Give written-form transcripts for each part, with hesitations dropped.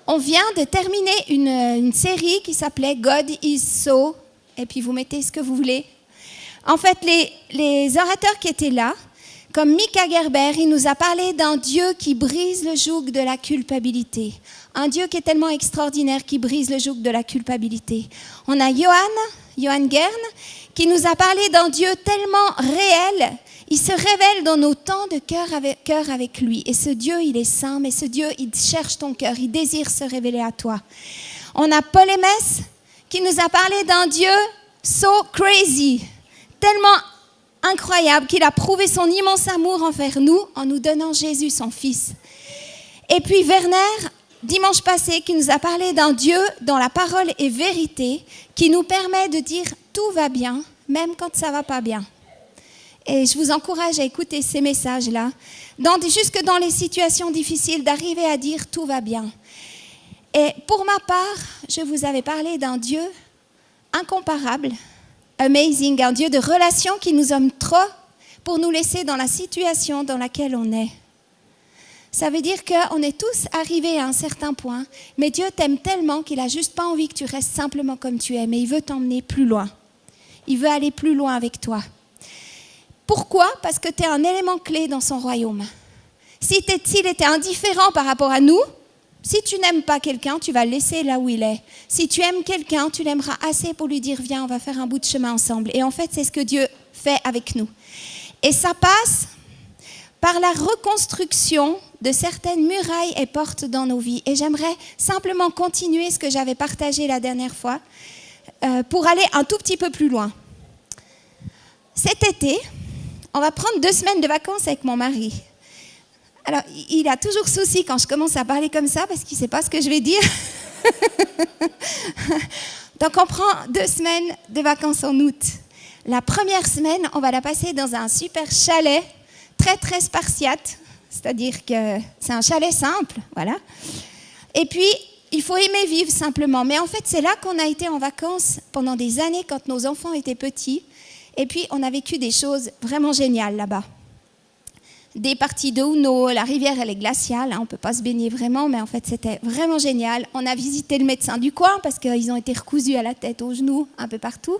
On vient de terminer une série qui s'appelait God is so, et puis vous mettez ce que vous voulez. En fait, les orateurs qui étaient là, comme Mika Gerber, il nous a parlé d'un Dieu qui brise le joug de la culpabilité. Un Dieu qui est tellement extraordinaire, qui brise le joug de la culpabilité. On a Johan Gern, qui nous a parlé d'un Dieu tellement réel. Il se révèle dans nos temps de cœur avec lui. Et ce Dieu, il est saint, mais ce Dieu, il cherche ton cœur, il désire se révéler à toi. On a Paul Emès, qui nous a parlé d'un Dieu so crazy, tellement incroyable, qu'il a prouvé son immense amour envers nous en nous donnant Jésus, son Fils. Et puis Werner, dimanche passé, qui nous a parlé d'un Dieu dont la parole est vérité, qui nous permet de dire tout va bien, même quand ça ne va pas bien. Et je vous encourage à écouter ces messages-là, jusque dans les situations difficiles, d'arriver à dire tout va bien. Et pour ma part, je vous avais parlé d'un Dieu incomparable, amazing, un Dieu de relation qui nous aime trop pour nous laisser dans la situation dans laquelle on est. Ça veut dire qu'on est tous arrivés à un certain point, mais Dieu t'aime tellement qu'il n'a juste pas envie que tu restes simplement comme tu es, mais il veut t'emmener plus loin. Il veut aller plus loin avec toi.Pourquoi ? Parce que tu es un élément clé dans son royaume. S'il était indifférent par rapport à nous, si tu n'aimes pas quelqu'un, tu vas le laisser là où il est. Si tu aimes quelqu'un, tu l'aimeras assez pour lui dire « Viens, on va faire un bout de chemin ensemble ». Et en fait, c'est ce que Dieu fait avec nous. Et ça passe par la reconstruction de certaines murailles et portes dans nos vies. Et j'aimerais simplement continuer ce que j'avais partagé la dernière fois pour aller un tout petit peu plus loin. Cet été, on va prendre 2 semaines de vacances avec mon mari. Alors, il a toujours souci quand je commence à parler comme ça parce qu'il ne sait pas ce que je vais dire. Donc, on prend 2 semaines de vacances en août. La première semaine, on va la passer dans un super chalet, très, très spartiate. C'est-à-dire que c'est un chalet simple, voilà. Et puis, il faut aimer vivre simplement. Mais en fait, c'est là qu'on a été en vacances pendant des années quand nos enfants étaient petits. Et puis, on a vécu des choses vraiment géniales là-bas. Des parties de Uno, la rivière, elle est glaciale, hein, on ne peut pas se baigner vraiment, mais en fait, c'était vraiment génial. On a visité le médecin du coin parce qu'ils ont été recousus à la tête, aux genoux, un peu partout.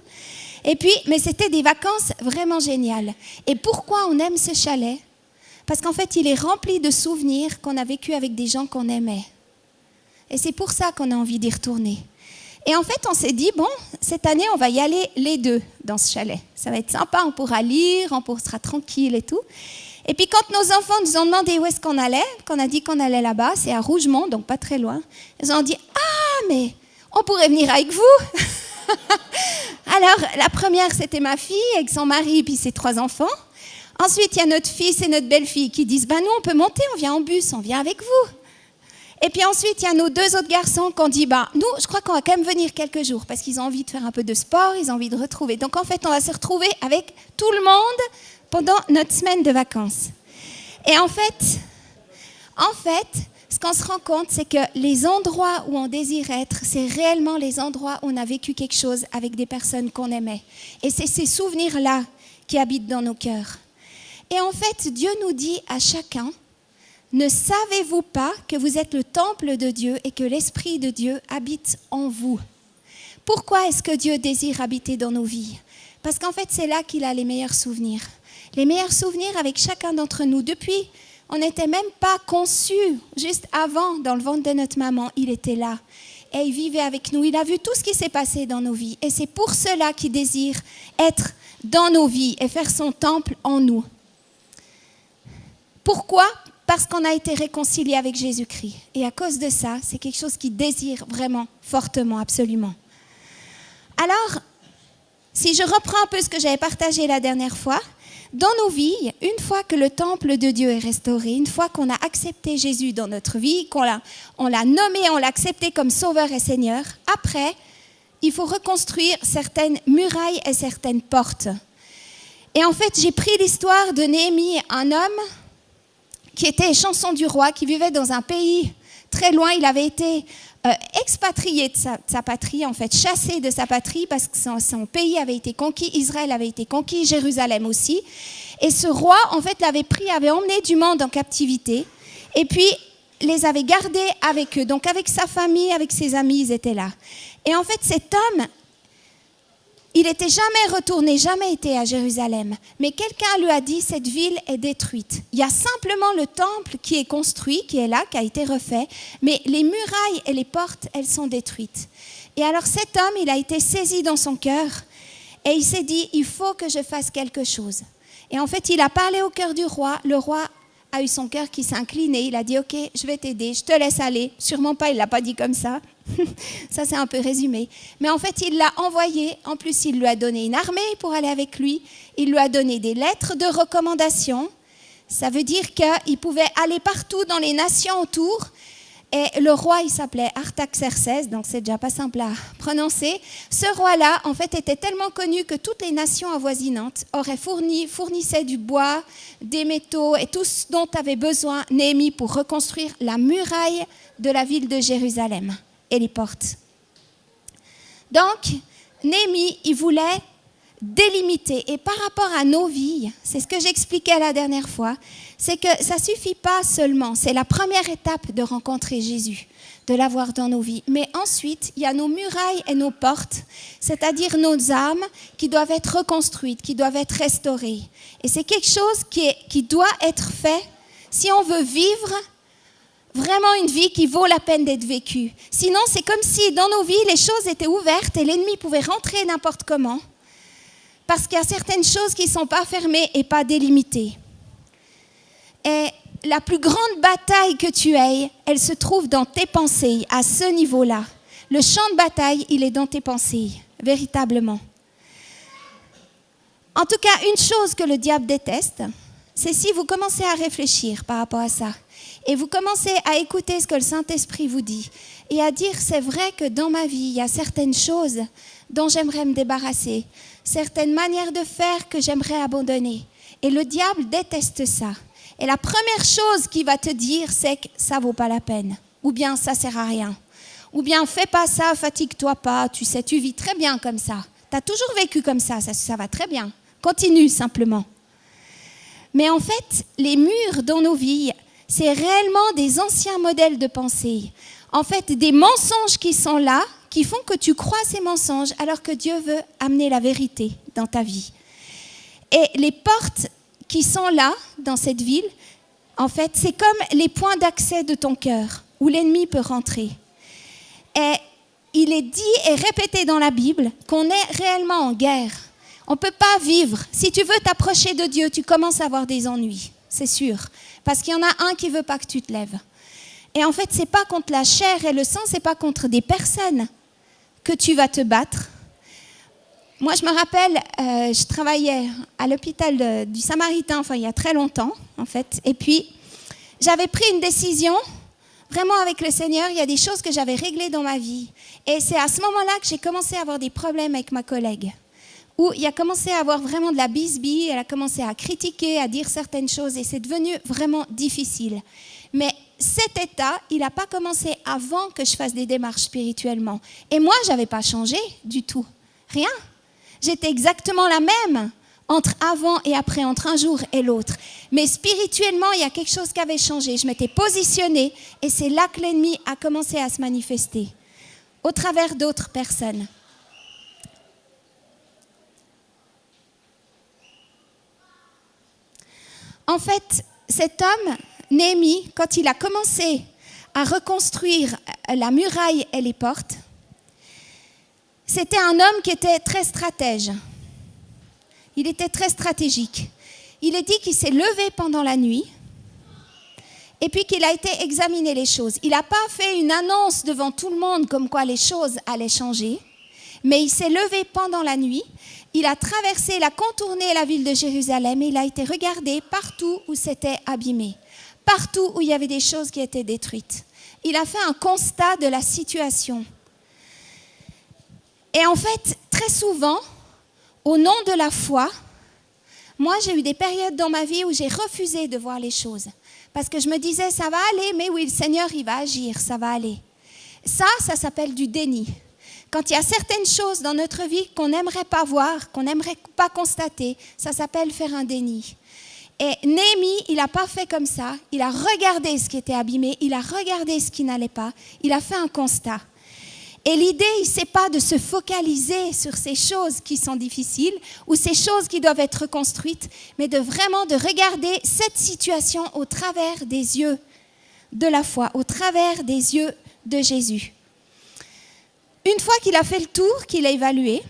Et puis, mais c'était des vacances vraiment géniales. Et pourquoi on aime ce chalet ? Parce qu'en fait, il est rempli de souvenirs qu'on a vécu avec des gens qu'on aimait. Et c'est pour ça qu'on a envie d'y retourner. Et en fait, on s'est dit, bon, cette année, on va y aller les deux dans ce chalet. Ça va être sympa, on pourra lire, on sera tranquille et tout. Et puis quand nos enfants nous ont demandé où est-ce qu'on allait, qu'on a dit qu'on allait là-bas, c'est à Rougemont, donc pas très loin, ils ont dit, ah, mais on pourrait venir avec vous. Alors, la première, c'était ma fille avec son mari et puis ses 3 enfants. Ensuite, il y a notre fils et notre belle-fille qui disent, nous, on peut monter, on vient en bus, on vient avec vous. Et puis ensuite, il y a nos 2 autres garçons qui ont dit, nous, je crois qu'on va quand même venir quelques jours parce qu'ils ont envie de faire un peu de sport, ils ont envie de retrouver. Donc en fait, on va se retrouver avec tout le monde pendant notre semaine de vacances. Et en fait, ce qu'on se rend compte, c'est que les endroits où on désire être, c'est réellement les endroits où on a vécu quelque chose avec des personnes qu'on aimait. Et c'est ces souvenirs-là qui habitent dans nos cœurs. Et en fait, Dieu nous dit à chacun, ne savez-vous pas que vous êtes le temple de Dieu et que l'Esprit de Dieu habite en vous ? Pourquoi est-ce que Dieu désire habiter dans nos vies ? Parce qu'en fait, c'est là qu'il a les meilleurs souvenirs. Les meilleurs souvenirs avec chacun d'entre nous. Depuis, on n'était même pas conçus. Juste avant, dans le ventre de notre maman, il était là. Et il vivait avec nous. Il a vu tout ce qui s'est passé dans nos vies. Et c'est pour cela qu'il désire être dans nos vies et faire son temple en nous. Pourquoi ? Parce qu'on a été réconciliés avec Jésus-Christ. Et à cause de ça, c'est quelque chose qu'il désire vraiment, fortement, absolument. Alors, si je reprends un peu ce que j'avais partagé la dernière fois, dans nos vies, une fois que le temple de Dieu est restauré, une fois qu'on a accepté Jésus dans notre vie, on l'a nommé, on l'a accepté comme Sauveur et Seigneur, après, il faut reconstruire certaines murailles et certaines portes. Et en fait, j'ai pris l'histoire de Néhémie, un homme qui était chanson du roi, qui vivait dans un pays très loin. Il avait été expatrié de sa patrie, en fait, chassé de sa patrie parce que son pays avait été conquis, Israël avait été conquis, Jérusalem aussi. Et ce roi, en fait, l'avait pris, avait emmené du monde en captivité. Et puis, les avait gardés avec eux. Donc avec sa famille, avec ses amis, ils étaient là. Et en fait, cet homme, il n'était jamais retourné, jamais été à Jérusalem. Mais quelqu'un lui a dit, cette ville est détruite. Il y a simplement le temple qui est construit, qui est là, qui a été refait. Mais les murailles et les portes, elles sont détruites. Et alors cet homme, il a été saisi dans son cœur et il s'est dit, il faut que je fasse quelque chose. Et en fait, il a parlé au cœur du roi. Le roi a eu son cœur qui s'est incliné. Il a dit, ok, je vais t'aider, je te laisse aller. Sûrement pas, il ne l'a pas dit comme ça. Ça, c'est un peu résumé. Mais en fait, il l'a envoyé. En plus, il lui a donné une armée pour aller avec lui. Il lui a donné des lettres de recommandation. Ça veut dire qu'il pouvait aller partout dans les nations autour. Et le roi, il s'appelait Artaxerxès, donc c'est déjà pas simple à prononcer. Ce roi-là, en fait, était tellement connu que toutes les nations avoisinantes fournissaient du bois, des métaux et tout ce dont avait besoin Néhémie pour reconstruire la muraille de la ville de Jérusalem et les portes. Donc, Néhémie, il voulait délimiter. Et par rapport à nos vies, c'est ce que j'expliquais la dernière fois, c'est que ça ne suffit pas seulement, c'est la première étape de rencontrer Jésus, de l'avoir dans nos vies. Mais ensuite, il y a nos murailles et nos portes, c'est-à-dire nos âmes qui doivent être reconstruites, qui doivent être restaurées. Et c'est quelque chose qui doit être fait si on veut vivre vraiment une vie qui vaut la peine d'être vécue. Sinon, c'est comme si dans nos vies, les choses étaient ouvertes et l'ennemi pouvait rentrer n'importe comment. Parce qu'il y a certaines choses qui ne sont pas fermées et pas délimitées. Et la plus grande bataille que tu aies, elle se trouve dans tes pensées, à ce niveau-là. Le champ de bataille, il est dans tes pensées, véritablement. En tout cas, une chose que le diable déteste, c'est si vous commencez à réfléchir par rapport à ça. Et vous commencez à écouter ce que le Saint-Esprit vous dit. Et à dire, c'est vrai que dans ma vie, il y a certaines choses dont j'aimerais me débarrasser. Certaines manières de faire que j'aimerais abandonner. Et le diable déteste ça. Et la première chose qu'il va te dire, c'est que ça ne vaut pas la peine. Ou bien ça ne sert à rien. Ou bien fais pas ça, fatigue-toi pas, tu sais, tu vis très bien comme ça. Tu as toujours vécu comme ça va très bien. Continue simplement. Mais en fait, les murs dans nos vies, c'est réellement des anciens modèles de pensée. En fait, des mensonges qui sont là, qui font que tu crois ces mensonges alors que Dieu veut amener la vérité dans ta vie. Et les portes qui sont là, dans cette ville, en fait, c'est comme les points d'accès de ton cœur, où l'ennemi peut rentrer. Et il est dit et répété dans la Bible qu'on est réellement en guerre. On ne peut pas vivre. Si tu veux t'approcher de Dieu, tu commences à avoir des ennuis, c'est sûr. Parce qu'il y en a un qui ne veut pas que tu te lèves. Et en fait, ce n'est pas contre la chair et le sang, ce n'est pas contre des personnes que tu vas te battre. Moi, je me rappelle, je travaillais à l'hôpital du Samaritain, il y a très longtemps, en fait. Et puis, j'avais pris une décision, vraiment avec le Seigneur, il y a des choses que j'avais réglées dans ma vie. Et c'est à ce moment-là que j'ai commencé à avoir des problèmes avec ma collègue. Où il a commencé à avoir vraiment de la bisbille, elle a commencé à critiquer, à dire certaines choses, et c'est devenu vraiment difficile. Mais cet état, il n'a pas commencé avant que je fasse des démarches spirituellement. Et moi, je n'avais pas changé du tout. Rien. J'étais exactement la même entre avant et après, entre un jour et l'autre. Mais spirituellement, il y a quelque chose qui avait changé. Je m'étais positionnée et c'est là que l'ennemi a commencé à se manifester, au travers d'autres personnes. En fait, cet homme, Néhémie, quand il a commencé à reconstruire la muraille et les portes, c'était un homme qui était très stratège. Il était très stratégique. Il est dit qu'il s'est levé pendant la nuit et puis qu'il a été examiner les choses. Il n'a pas fait une annonce devant tout le monde comme quoi les choses allaient changer, mais il s'est levé pendant la nuit. Il a traversé, il a contourné la ville de Jérusalem et il a été regardé partout où c'était abîmé, partout où il y avait des choses qui étaient détruites. Il a fait un constat de la situation. Et en fait, très souvent, au nom de la foi, moi j'ai eu des périodes dans ma vie où j'ai refusé de voir les choses. Parce que je me disais, ça va aller, mais oui, le Seigneur, il va agir, ça va aller. Ça s'appelle du déni. Quand il y a certaines choses dans notre vie qu'on n'aimerait pas voir, qu'on n'aimerait pas constater, ça s'appelle faire un déni. Et Néhémie, il n'a pas fait comme ça. Il a regardé ce qui était abîmé, il a regardé ce qui n'allait pas, il a fait un constat. Et l'idée, ce n'est pas de se focaliser sur ces choses qui sont difficiles ou ces choses qui doivent être reconstruites, mais de vraiment de regarder cette situation au travers des yeux de la foi, au travers des yeux de Jésus. Une fois qu'il a fait le tour, qu'il a évalué,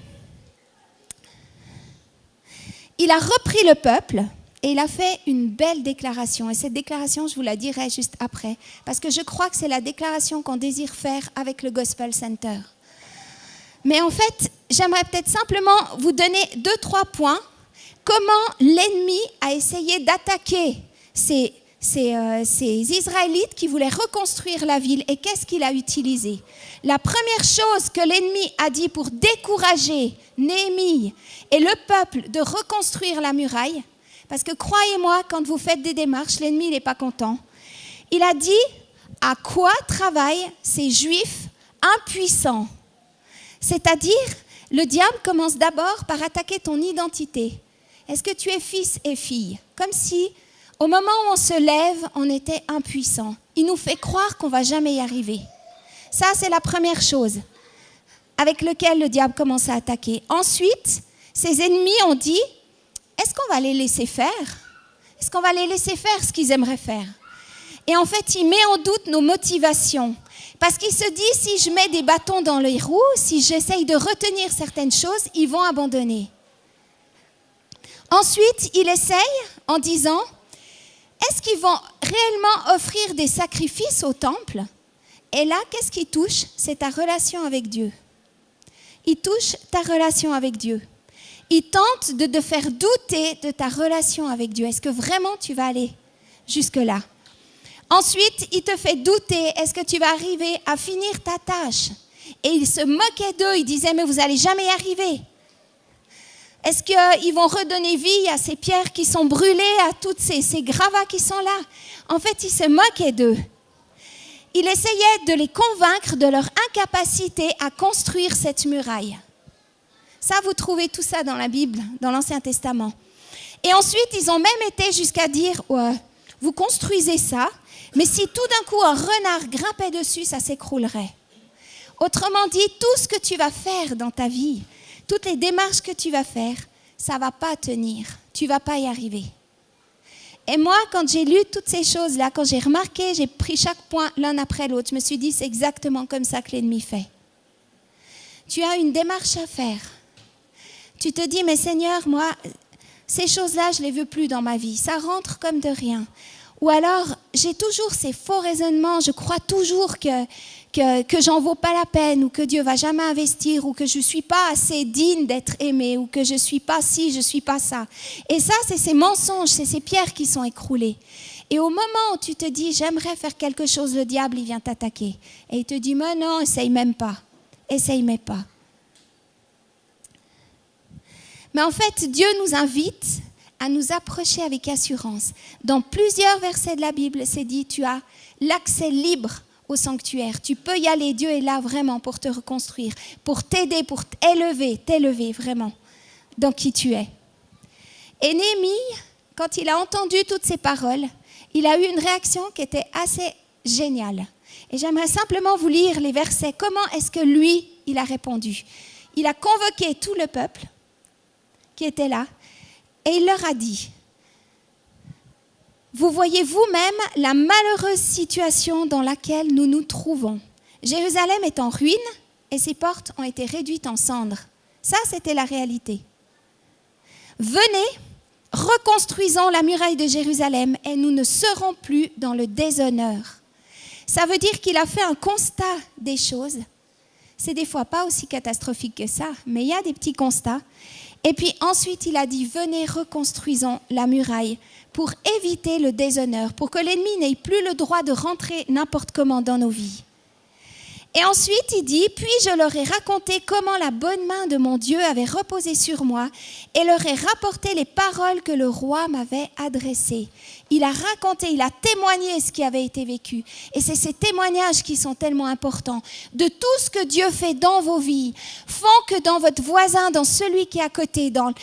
il a repris le peuple et il a fait une belle déclaration. Et cette déclaration, je vous la dirai juste après, parce que je crois que c'est la déclaration qu'on désire faire avec le Gospel Center. Mais en fait, j'aimerais peut-être simplement vous donner 2-3 points. Comment l'ennemi a essayé d'attaquer ces Israélites qui voulaient reconstruire la ville et qu'est-ce qu'il a utilisé? La première chose que l'ennemi a dit pour décourager Néhémie et le peuple de reconstruire la muraille, parce que croyez-moi, quand vous faites des démarches, l'ennemi n'est pas content. Il a dit à quoi travaillent ces Juifs impuissants? C'est-à-dire, le diable commence d'abord par attaquer ton identité. Est-ce que tu es fils et fille? Comme si, au moment où on se lève, on était impuissant. Il nous fait croire qu'on ne va jamais y arriver. Ça, c'est la première chose avec laquelle le diable commence à attaquer. Ensuite, ses ennemis ont dit, est-ce qu'on va les laisser faire? Est-ce qu'on va les laisser faire ce qu'ils aimeraient faire? Et en fait, il met en doute nos motivations. Parce qu'il se dit, si je mets des bâtons dans les roues, si j'essaye de retenir certaines choses, ils vont abandonner. Ensuite, il essaye en disant, est-ce qu'ils vont réellement offrir des sacrifices au temple? Et là, qu'est-ce qui touche? C'est ta relation avec Dieu. Il touche ta relation avec Dieu. Il tente de te faire douter de ta relation avec Dieu. Est-ce que vraiment tu vas aller jusque-là? Ensuite, il te fait douter. Est-ce que tu vas arriver à finir ta tâche? Et il se moquait d'eux. Il disait, mais vous n'allez jamais y arriver. Est-ce qu'ils vont redonner vie à ces pierres qui sont brûlées, à toutes ces gravats qui sont là? En fait, il se moquait d'eux. Il essayait de les convaincre de leur incapacité à construire cette muraille. Ça, vous trouvez tout ça dans la Bible, dans l'Ancien Testament. Et ensuite, ils ont même été jusqu'à dire, ouais, vous construisez ça, mais si tout d'un coup un renard grimpait dessus, ça s'écroulerait. Autrement dit, tout ce que tu vas faire dans ta vie, toutes les démarches que tu vas faire, ça ne va pas tenir. Tu ne vas pas y arriver. Et moi, quand j'ai lu toutes ces choses-là, quand j'ai remarqué, j'ai pris chaque point l'un après l'autre, je me suis dit, c'est exactement comme ça que l'ennemi fait. Tu as une démarche à faire. Tu te dis, mais Seigneur, moi, ces choses-là, je ne les veux plus dans ma vie. Ça rentre comme de rien. Ou alors, j'ai toujours ces faux raisonnements. Je crois toujours que j'en vaux pas la peine, ou que Dieu va jamais investir, ou que je suis pas assez digne d'être aimée, ou que je suis pas ci, je suis pas ça. Et ça, c'est ces mensonges, c'est ces pierres qui sont écroulées. Et au moment où tu te dis, j'aimerais faire quelque chose, le diable, il vient t'attaquer. Et il te dit, mais non, essaye même pas. Essaye même pas. Mais en fait, Dieu nous invite à nous approcher avec assurance. Dans plusieurs versets de la Bible, c'est dit, tu as l'accès libre au sanctuaire. Tu peux y aller, Dieu est là vraiment pour te reconstruire, pour t'aider, pour t'élever vraiment dans qui tu es. Et Néhémie, quand il a entendu toutes ces paroles, il a eu une réaction qui était assez géniale. Et j'aimerais simplement vous lire les versets. Comment est-ce que lui, il a répondu? Il a convoqué tout le peuple qui était là et il leur a dit, vous voyez vous-même la malheureuse situation dans laquelle nous nous trouvons. Jérusalem est en ruine et ses portes ont été réduites en cendres. Ça, c'était la réalité. Venez, reconstruisons la muraille de Jérusalem et nous ne serons plus dans le déshonneur. Ça veut dire qu'il a fait un constat des choses. C'est des fois pas aussi catastrophique que ça, mais il y a des petits constats. Et puis ensuite, il a dit, venez, reconstruisons la muraille pour éviter le déshonneur, pour que l'ennemi n'ait plus le droit de rentrer n'importe comment dans nos vies. Et ensuite, il dit, puis je leur ai raconté comment la bonne main de mon Dieu avait reposé sur moi et leur ai rapporté les paroles que le roi m'avait adressées. Il a raconté, il a témoigné ce qui avait été vécu. Et c'est ces témoignages qui sont tellement importants. De tout ce que Dieu fait dans vos vies, font que dans votre voisin, dans celui qui est à côté, dans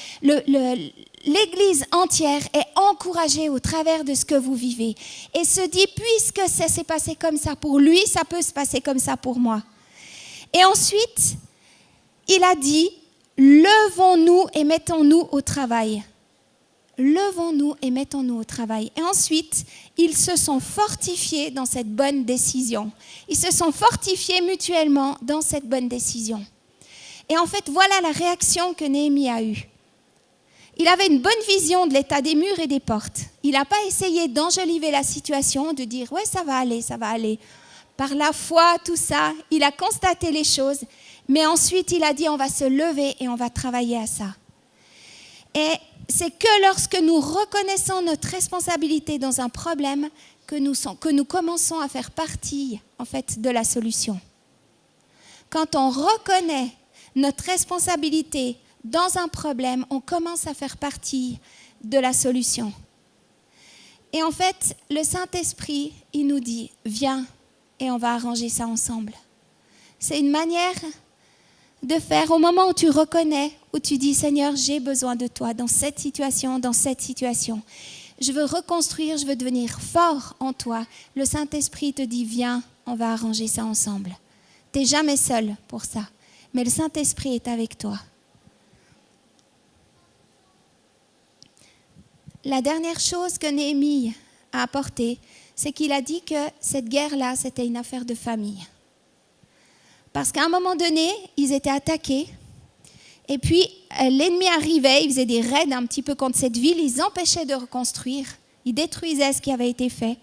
l'Église entière est encouragée au travers de ce que vous vivez et se dit, puisque ça s'est passé comme ça pour lui, ça peut se passer comme ça pour moi. Et ensuite, il a dit, levons-nous et mettons-nous au travail. Levons-nous et mettons-nous au travail. Et ensuite, ils se sont fortifiés dans cette bonne décision. Ils se sont fortifiés mutuellement dans cette bonne décision. Et en fait, voilà la réaction que Néhémie a eue. Il avait une bonne vision de l'état des murs et des portes. Il n'a pas essayé d'enjoliver la situation, de dire « ouais, ça va aller, ça va aller ». Par la foi, tout ça, il a constaté les choses, mais ensuite il a dit « on va se lever et on va travailler à ça ». Et c'est que lorsque nous reconnaissons notre responsabilité dans un problème que nous commençons à faire partie en fait, de la solution. Quand on reconnaît notre responsabilité dans un problème, on commence à faire partie de la solution. Et en fait, le Saint-Esprit, il nous dit, viens et on va arranger ça ensemble. C'est une manière de faire au moment où tu reconnais, où tu dis, Seigneur, j'ai besoin de toi dans cette situation, dans cette situation. Je veux reconstruire, je veux devenir fort en toi. Le Saint-Esprit te dit, viens, on va arranger ça ensemble. Tu n'es jamais seul pour ça, mais le Saint-Esprit est avec toi. La dernière chose que Néhémie a apportée, c'est qu'il a dit que cette guerre-là, c'était une affaire de famille. Parce qu'à un moment donné, ils étaient attaqués. Et puis, l'ennemi arrivait, il faisait des raids un petit peu contre cette ville. Ils empêchaient de reconstruire. Ils détruisaient ce qui avait été fait.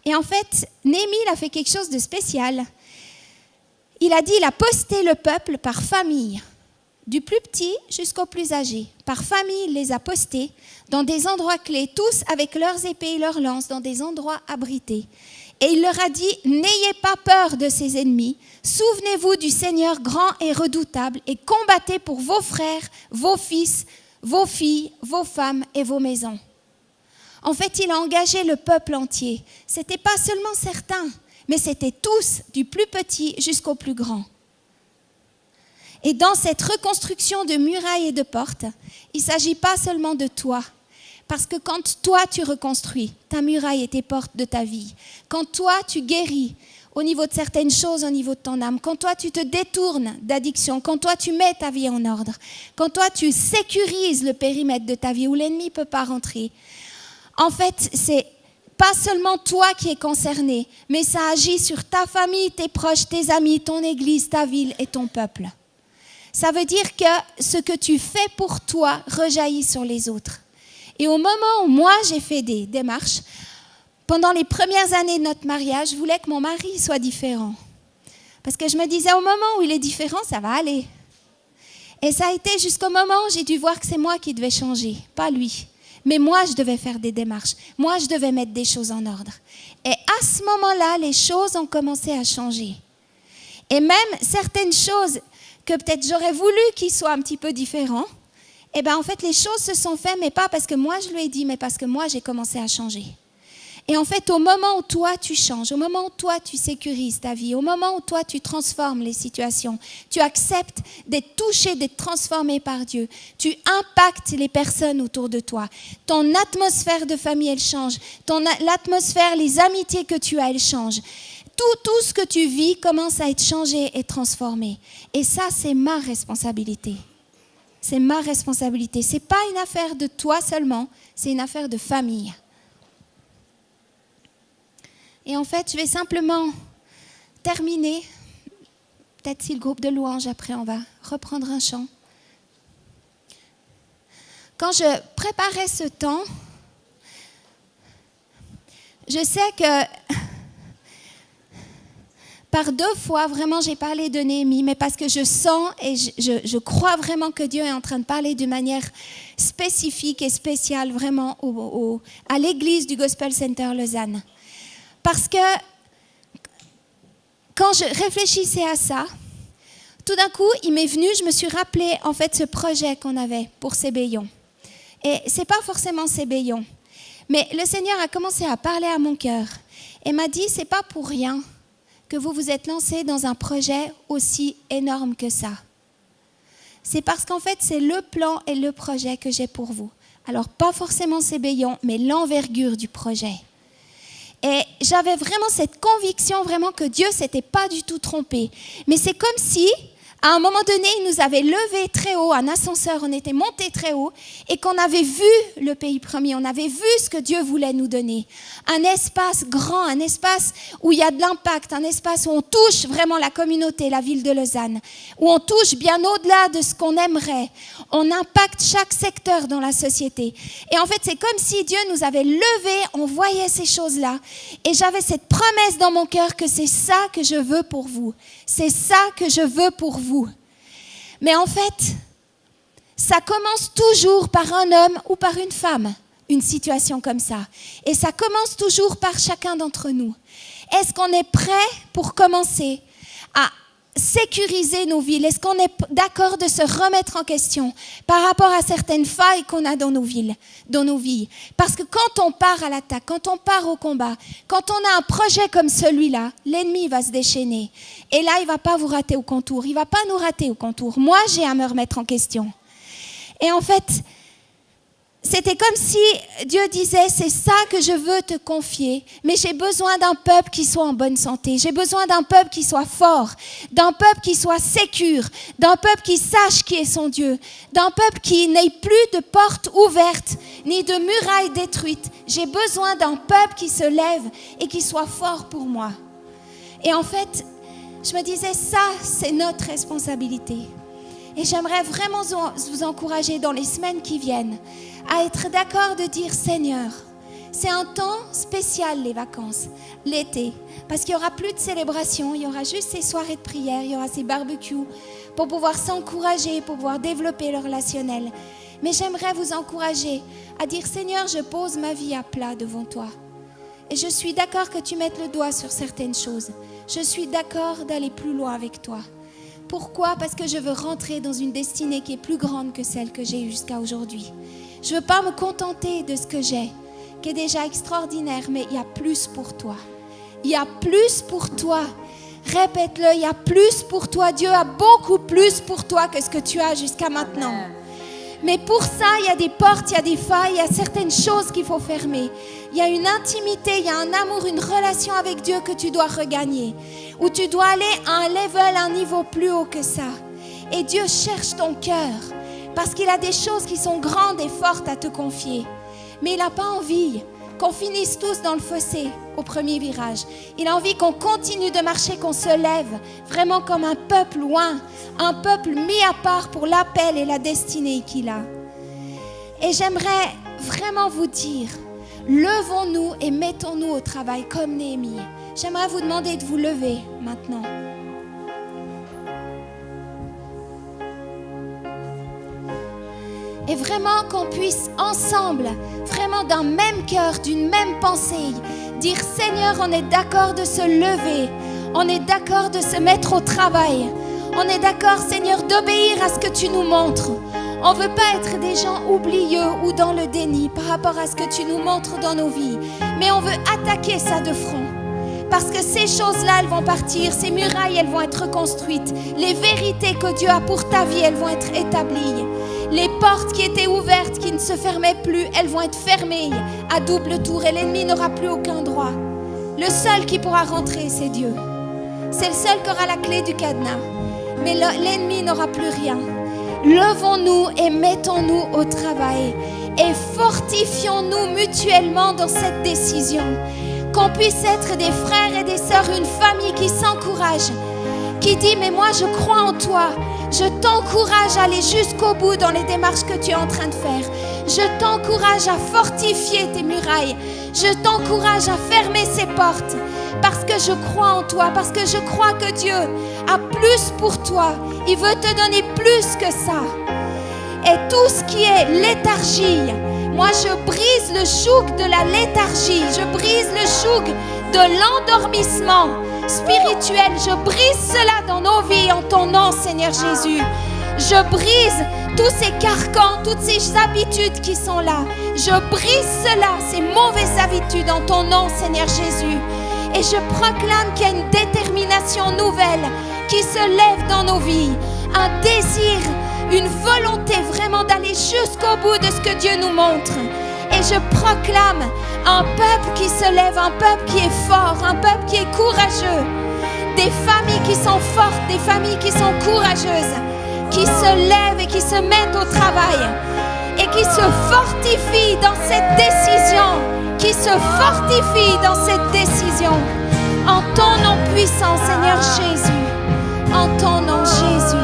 Et en fait, Néhémie, il a fait quelque chose de spécial. Il a dit, il a posté le peuple par famille. Du plus petit jusqu'au plus âgé. Par famille, il les a postés dans des endroits clés, tous avec leurs épées et leurs lances, dans des endroits abrités. Et il leur a dit, n'ayez pas peur de ces ennemis, souvenez-vous du Seigneur grand et redoutable et combattez pour vos frères, vos fils, vos filles, vos femmes et vos maisons. En fait, il a engagé le peuple entier. Ce n'était pas seulement certains, mais c'était tous, du plus petit jusqu'au plus grand. Et dans cette reconstruction de murailles et de portes, il ne s'agit pas seulement de toi. Parce que quand toi, tu reconstruis ta muraille et tes portes de ta vie, quand toi, tu guéris au niveau de certaines choses, au niveau de ton âme, quand toi, tu te détournes d'addiction, quand toi, tu mets ta vie en ordre, quand toi, tu sécurises le périmètre de ta vie où l'ennemi ne peut pas rentrer, en fait, c'est pas seulement toi qui es concerné, mais ça agit sur ta famille, tes proches, tes amis, ton église, ta ville et ton peuple. Ça veut dire que ce que tu fais pour toi rejaillit sur les autres. Et au moment où moi, j'ai fait des démarches, pendant les premières années de notre mariage, je voulais que mon mari soit différent. Parce que je me disais, au moment où il est différent, ça va aller. Et ça a été jusqu'au moment où j'ai dû voir que c'est moi qui devais changer, pas lui. Mais moi, je devais faire des démarches. Moi, je devais mettre des choses en ordre. Et à ce moment-là, les choses ont commencé à changer. Et même certaines choses que peut-être j'aurais voulu qu'il soit un petit peu différent, eh bien en fait les choses se sont faites, mais pas parce que moi je lui ai dit, mais parce que moi j'ai commencé à changer. Et en fait au moment où toi tu changes, au moment où toi tu sécurises ta vie, au moment où toi tu transformes les situations, tu acceptes d'être touché, d'être transformé par Dieu, tu impactes les personnes autour de toi, ton atmosphère de famille elle change, l'atmosphère, les amitiés que tu as elles changent. Tout ce que tu vis commence à être changé et transformé. Et ça, c'est ma responsabilité. C'est ma responsabilité. Ce n'est pas une affaire de toi seulement, c'est une affaire de famille. Et en fait, je vais simplement terminer. Peut-être si le groupe de louanges, après, on va reprendre un chant. Quand je préparais ce temps, je sais que par 2 fois, vraiment, j'ai parlé de Néhémie, mais parce que je sens et je crois vraiment que Dieu est en train de parler d'une manière spécifique et spéciale vraiment à l'église du Gospel Center Lausanne. Parce que quand je réfléchissais à ça, tout d'un coup, il m'est venu, je me suis rappelé en fait ce projet qu'on avait pour Sébéillon. Et ce n'est pas forcément Sébéillon, mais le Seigneur a commencé à parler à mon cœur et m'a dit, ce n'est pas pour rien que vous vous êtes lancé dans un projet aussi énorme que ça. C'est parce qu'en fait, c'est le plan et le projet que j'ai pour vous. Alors, pas forcément Cébéillon, mais l'envergure du projet. Et j'avais vraiment cette conviction vraiment que Dieu s'était pas du tout trompé. Mais c'est comme si, à un moment donné, il nous avait levé très haut, un ascenseur, on était monté très haut, et qu'on avait vu le pays promis, on avait vu ce que Dieu voulait nous donner. Un espace grand, un espace où il y a de l'impact, un espace où on touche vraiment la communauté, la ville de Lausanne, où on touche bien au-delà de ce qu'on aimerait. On impacte chaque secteur dans la société. Et en fait, c'est comme si Dieu nous avait levés, on voyait ces choses-là, et j'avais cette promesse dans mon cœur que c'est ça que je veux pour vous. C'est ça que je veux pour vous. Mais en fait, ça commence toujours par un homme ou par une femme, une situation comme ça. Et ça commence toujours par chacun d'entre nous. Est-ce qu'on est prêt pour commencer à sécuriser nos villes? Est-ce qu'on est d'accord de se remettre en question par rapport à certaines failles qu'on a dans nos villes, dans nos vies? Parce que quand on part à l'attaque, quand on part au combat, quand on a un projet comme celui-là, l'ennemi va se déchaîner. Et là, il ne va pas vous rater au contour. Il ne va pas nous rater au contour. Moi, j'ai à me remettre en question. Et en fait, c'était comme si Dieu disait, c'est ça que je veux te confier, mais j'ai besoin d'un peuple qui soit en bonne santé, j'ai besoin d'un peuple qui soit fort, d'un peuple qui soit sécure, d'un peuple qui sache qui est son Dieu, d'un peuple qui n'ait plus de portes ouvertes, ni de murailles détruites. J'ai besoin d'un peuple qui se lève et qui soit fort pour moi. Et en fait, je me disais, ça, c'est notre responsabilité. Et j'aimerais vraiment vous encourager dans les semaines qui viennent à être d'accord de dire, Seigneur, c'est un temps spécial les vacances, l'été, parce qu'il n'y aura plus de célébration, il y aura juste ces soirées de prière, il y aura ces barbecues pour pouvoir s'encourager, pour pouvoir développer le relationnel. Mais j'aimerais vous encourager à dire, Seigneur, je pose ma vie à plat devant toi. Et je suis d'accord que tu mettes le doigt sur certaines choses. Je suis d'accord d'aller plus loin avec toi. Pourquoi? Parce que je veux rentrer dans une destinée qui est plus grande que celle que j'ai eue jusqu'à aujourd'hui. Je ne veux pas me contenter de ce que j'ai, qui est déjà extraordinaire, mais il y a plus pour toi. Il y a plus pour toi. Répète-le, il y a plus pour toi. Dieu a beaucoup plus pour toi que ce que tu as jusqu'à maintenant. Mais pour ça, il y a des portes, il y a des failles, il y a certaines choses qu'il faut fermer. Il y a une intimité, il y a un amour, une relation avec Dieu que tu dois regagner. Où tu dois aller à un level, un niveau plus haut que ça. Et Dieu cherche ton cœur. Parce qu'il a des choses qui sont grandes et fortes à te confier. Mais il n'a pas envie qu'on finisse tous dans le fossé au premier virage. Il a envie qu'on continue de marcher, qu'on se lève vraiment comme un peuple loin, un peuple mis à part pour l'appel et la destinée qu'il a. Et j'aimerais vraiment vous dire, levons-nous et mettons-nous au travail comme Néhémie. J'aimerais vous demander de vous lever maintenant. Et vraiment qu'on puisse ensemble, vraiment d'un même cœur, d'une même pensée, dire Seigneur, on est d'accord de se lever, on est d'accord de se mettre au travail, on est d'accord Seigneur d'obéir à ce que tu nous montres. On ne veut pas être des gens oublieux ou dans le déni par rapport à ce que tu nous montres dans nos vies, mais on veut attaquer ça de front. Parce que ces choses-là, elles vont partir, ces murailles, elles vont être reconstruites. Les vérités que Dieu a pour ta vie, elles vont être établies. Les portes qui étaient ouvertes, qui ne se fermaient plus, elles vont être fermées à double tour et l'ennemi n'aura plus aucun droit. Le seul qui pourra rentrer, c'est Dieu. C'est le seul qui aura la clé du cadenas. Mais l'ennemi n'aura plus rien. Levons-nous et mettons-nous au travail et fortifions-nous mutuellement dans cette décision. Qu'on puisse être des frères et des sœurs, une famille qui s'encourage, qui dit mais moi je crois en toi, je t'encourage à aller jusqu'au bout dans les démarches que tu es en train de faire. Je t'encourage à fortifier tes murailles, je t'encourage à fermer ces portes parce que je crois en toi, parce que je crois que Dieu a plus pour toi, il veut te donner plus que ça. Et tout ce qui est léthargie, moi, je brise le joug de la léthargie. Je brise le joug de l'endormissement spirituel. Je brise cela dans nos vies en ton nom, Seigneur Jésus. Je brise tous ces carcans, toutes ces habitudes qui sont là. Je brise cela, ces mauvaises habitudes en ton nom, Seigneur Jésus. Et je proclame qu'il y a une détermination nouvelle qui se lève dans nos vies. Un désir une volonté vraiment d'aller jusqu'au bout de ce que Dieu nous montre. Et je proclame un peuple qui se lève, un peuple qui est fort, un peuple qui est courageux. Des familles qui sont fortes, des familles qui sont courageuses, qui se lèvent et qui se mettent au travail et qui se fortifient dans cette décision, qui se fortifient dans cette décision. En ton nom puissant, Seigneur Jésus, en ton nom Jésus.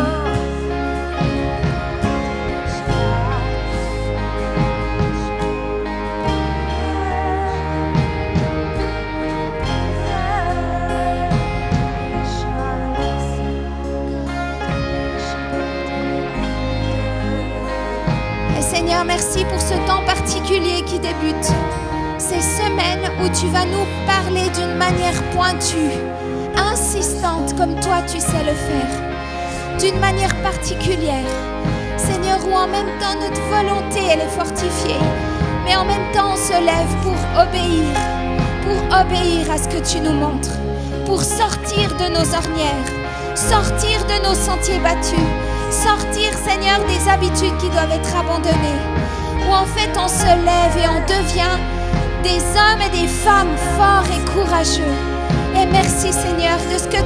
Seigneur, merci pour ce temps particulier qui débute. Ces semaines où tu vas nous parler d'une manière pointue, insistante comme toi tu sais le faire, d'une manière particulière. Seigneur, où en même temps notre volonté elle est fortifiée, mais en même temps on se lève pour obéir à ce que tu nous montres, pour sortir de nos ornières, sortir de nos sentiers battus, sortir, Seigneur, des habitudes qui doivent être abandonnées, où en fait on se lève et on devient des hommes et des femmes forts et courageux. Et merci, Seigneur, de ce que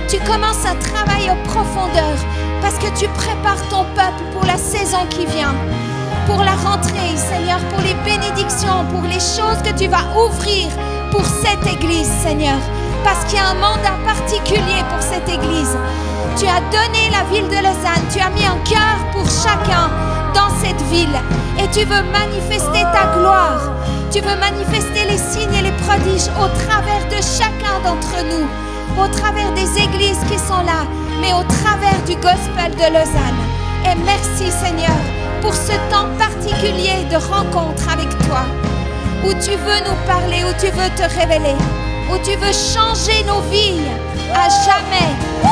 tu commences un travail en profondeur, parce que tu prépares ton peuple pour la saison qui vient, pour la rentrée, Seigneur, pour les bénédictions, pour les choses que tu vas ouvrir pour cette Église, Seigneur, parce qu'il y a un mandat particulier pour cette Église. Tu as donné la ville de Lausanne, tu as mis un cœur pour chacun dans cette ville et tu veux manifester ta gloire, tu veux manifester les signes et les prodiges au travers de chacun d'entre nous, au travers des églises qui sont là, mais au travers du gospel de Lausanne. Et merci Seigneur pour ce temps particulier de rencontre avec toi, où tu veux nous parler, où tu veux te révéler, où tu veux changer nos vies à jamais.